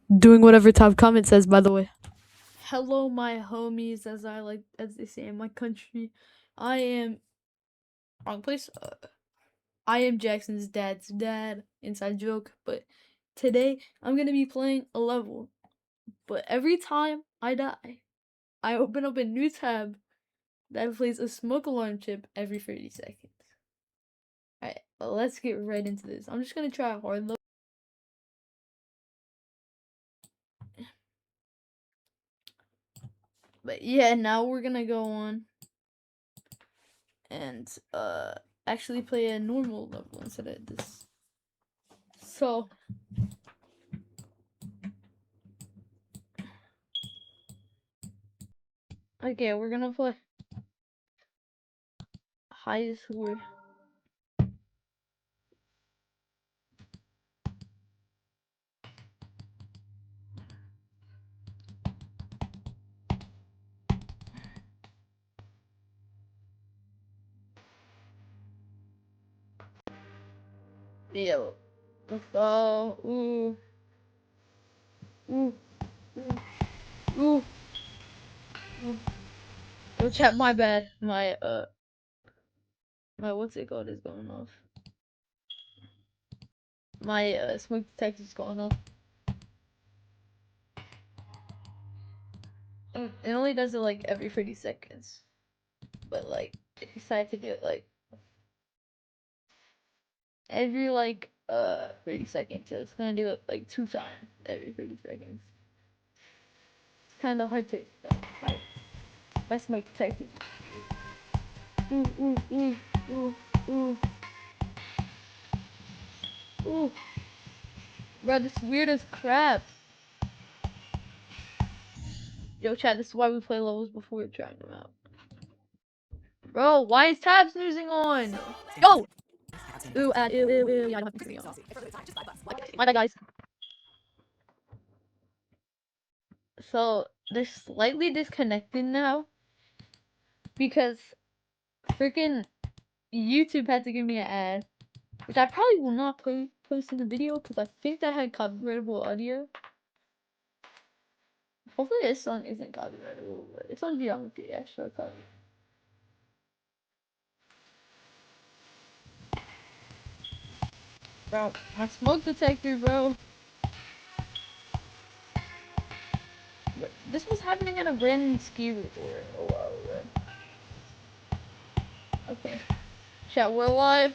Doing whatever top comment says, by the way. Hello, my homies, as they say in my country. I am wrong place. I am Jackson's dad's dad. Inside joke. But today I'm gonna be playing a level. But every time I die, I open up a new tab that plays a smoke alarm chip every 30 seconds. Alright, let's get right into this. I'm just gonna try hard though. But yeah, now we're gonna go on and actually play a normal level instead of this. So okay, we're gonna play high score. Yeah. Let's go. Ooh. Ooh. Ooh. Ooh. Ooh. Yo, chat, my bad. My what's it called is going off. My smoke detector is going off. It only does it like every 30 seconds. But like, I decided to do it like every 30 seconds. So it's gonna do it like 2 times every 30 seconds. It's kind of hard to my smoke detector. Ooh, ooh, ooh, ooh, ooh. Ooh. Bro, this is weird as crap. Yo, chat, this is why we play levels before we're trying them out. Bro, why is tab snoozing on? Yo! Ooh, ew, yeah, I don't have to be on. My bad, guys. So, they're slightly disconnected now. Because freaking YouTube had to give me an ad. Which I probably will not post in the video because I think that had copyrightable audio. Hopefully this song isn't copyrightable, but it's on geometry, yeah, sure, copy. Bro, my smoke detector, bro. This was happening in a random ski resort a while ago. Okay. Chat, we're live.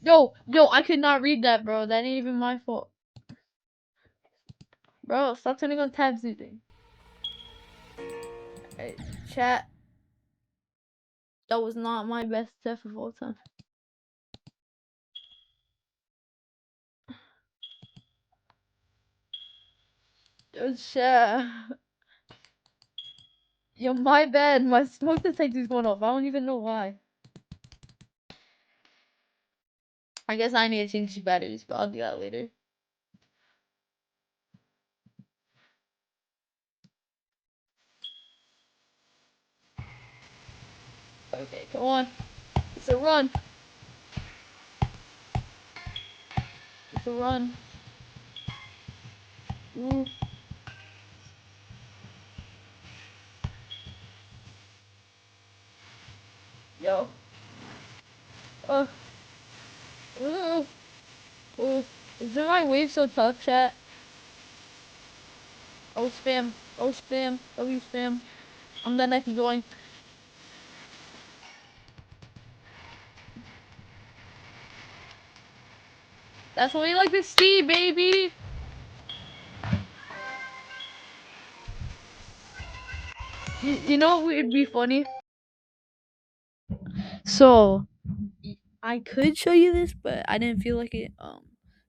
Yo, I could not read that, bro. That ain't even my fault. Bro, stop turning on tab soothing. Alright, chat. That was not my best death of all time. Yo, chat. Yo, my bad. My smoke detector's going off. I don't even know why. I guess I need to change the batteries, but I'll do that later. Okay, come on. It's a run. It's a run. Ooh. Yo. Oh. Ooh. Ooh. Isn't my wave so tough, chat? Oh, spam. Oh, spam. Oh, you spam. I'm done. I can join. That's what we like to see, baby. You know what would be funny? So, I could show you this, but I didn't feel like it.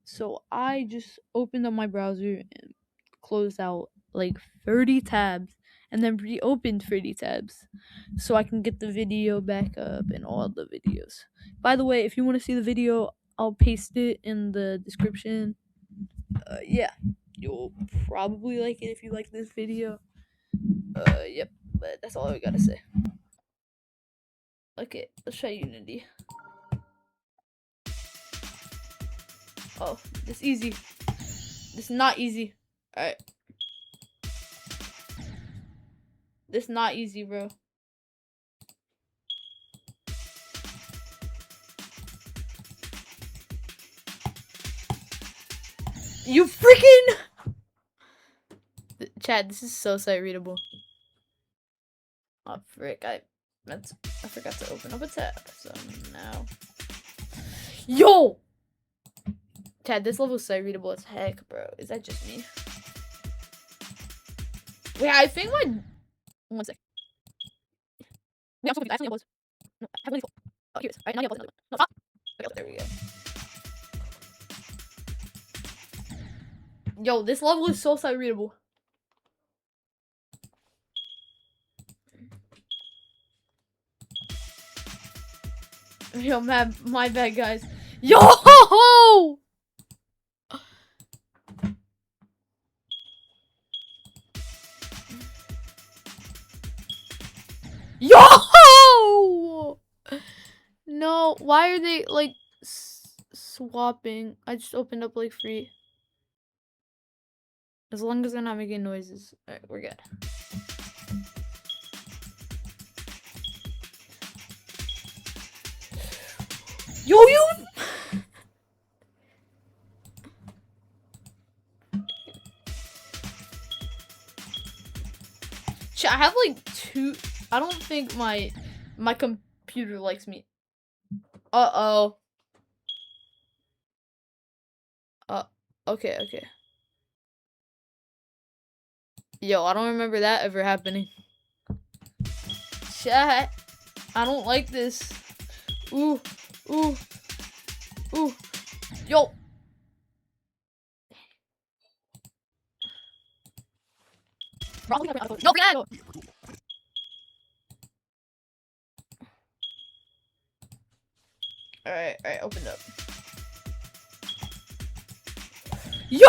So I just opened up my browser and closed out like 30 tabs and then reopened 30 tabs so I can get the video back up and all the videos. By the way, if you want to see the video, I'll paste it in the description. Yeah, you'll probably like it if you like this video. Yep, but that's all I gotta say. Okay, let's try Unity. Oh, it's easy. This is not easy. Alright. This is not easy, bro. You freaking... Chat, this is so sight readable. Oh, frick. I forgot to open up a tab. So now... Yo! Chat, this level is sight readable as heck, bro. Is that just me? Wait, I think my... One sec. Wait, I'm so confused. I actually was... No, I have really... Oh, here it is. Alright, now you have another one. No, stop! Okay, there we go. Yo, this level is so sight readable. Yo, my bad, guys. Yo! Yo! No, why are they like swapping? I just opened up like free. As long as they're not making noises. Alright, we're good. Yo, you! I have like two. I don't think my computer likes me. Uh-oh. Okay. Yo, I don't remember that ever happening. Chat. I don't like this. Ooh. Yo. No, no. Alright, open up. Yo!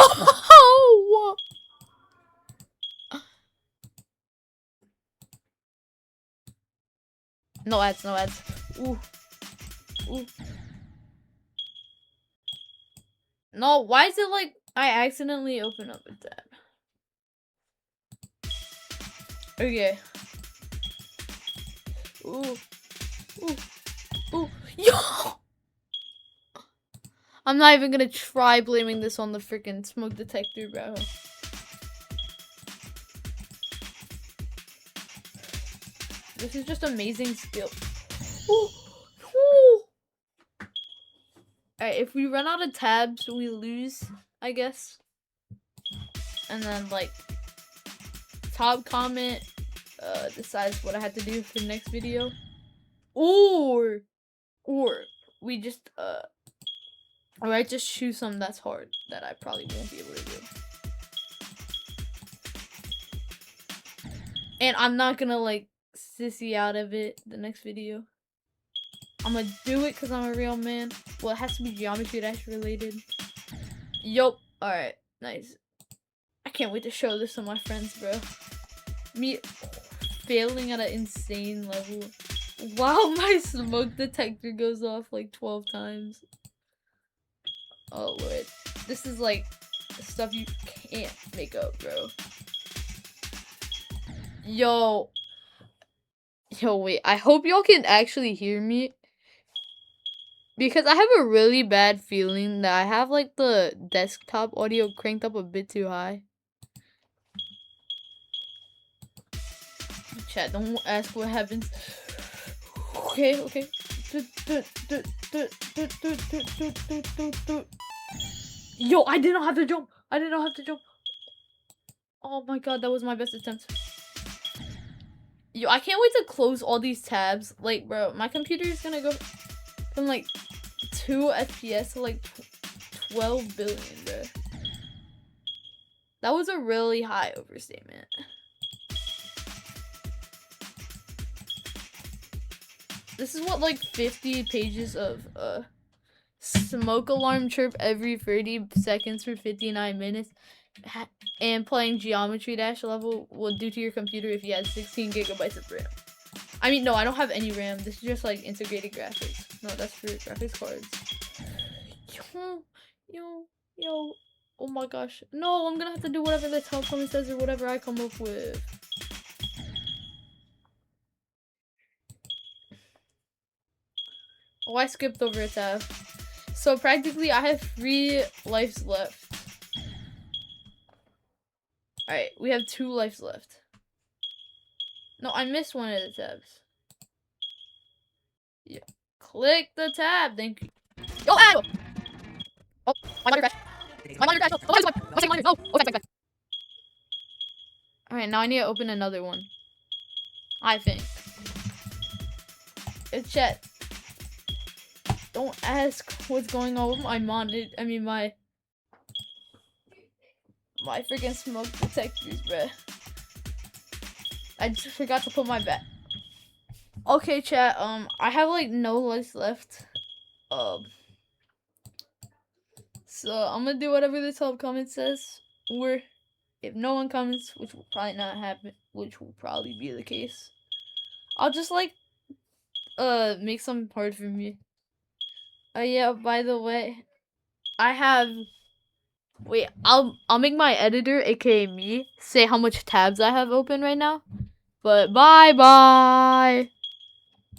No ads. Ooh. No, why is it like I accidentally open up a tab? Okay. Ooh. Yo! I'm not even gonna try blaming this on the freaking smoke detector, bro. This is just amazing skill. Ooh. Alright, if we run out of tabs, we lose, I guess. And then, like, top comment decides what I have to do for the next video. Or we just, or I just choose something that's hard that I probably won't be able to do. And I'm not gonna, like, sissy out of it the next video. I'm gonna do it because I'm a real man. Well, it has to be Geometry Dash related. Yup. Alright, nice. I can't wait to show this to my friends, bro. Me failing at an insane level while my smoke detector goes off like 12 times. Oh lord. This is like stuff you can't make up, bro. Yo, wait. I hope y'all can actually hear me. Because I have a really bad feeling that I have like the desktop audio cranked up a bit too high. Chat, don't ask what happens. Okay. Yo, I did not have to jump. Oh my god, that was my best attempt. Yo, I can't wait to close all these tabs. Like, bro, my computer is gonna go from like 2 FPS to like 12 billion, bro. That was a really high overstatement. This is what, like 50 pages of smoke alarm chirp every 30 seconds for 59 minutes and playing Geometry Dash level will do to your computer if you had 16 gigabytes of RAM. I mean, no, I don't have any RAM. This is just like integrated graphics. No, that's for graphics cards. Yo. Oh my gosh. No, I'm gonna have to do whatever the top comment says or whatever I come up with. Oh, I skipped over a tab. So practically I have 3 lives left. Alright, we have 2 lives left. No, I missed one of the tabs. Yeah. Click the tab, thank you. Yo, ow! Oh, my monitor crashed. My monitor crashed. Oh, my monitor. Oh, oh, back. Alright, now I need to open another one. I think. Chat. Don't ask what's going on with my monitor. I mean, my freaking smoke detectors, bruh. I just forgot to put my back. Okay, chat. I have like no lives left. So I'm gonna do whatever the top comment says, or if no one comments, which will probably not happen, which will probably be the case, I'll just like make something hard for me. Yeah. By the way, I have. Wait, I'll make my editor, aka me, say how much tabs I have open right now. But bye.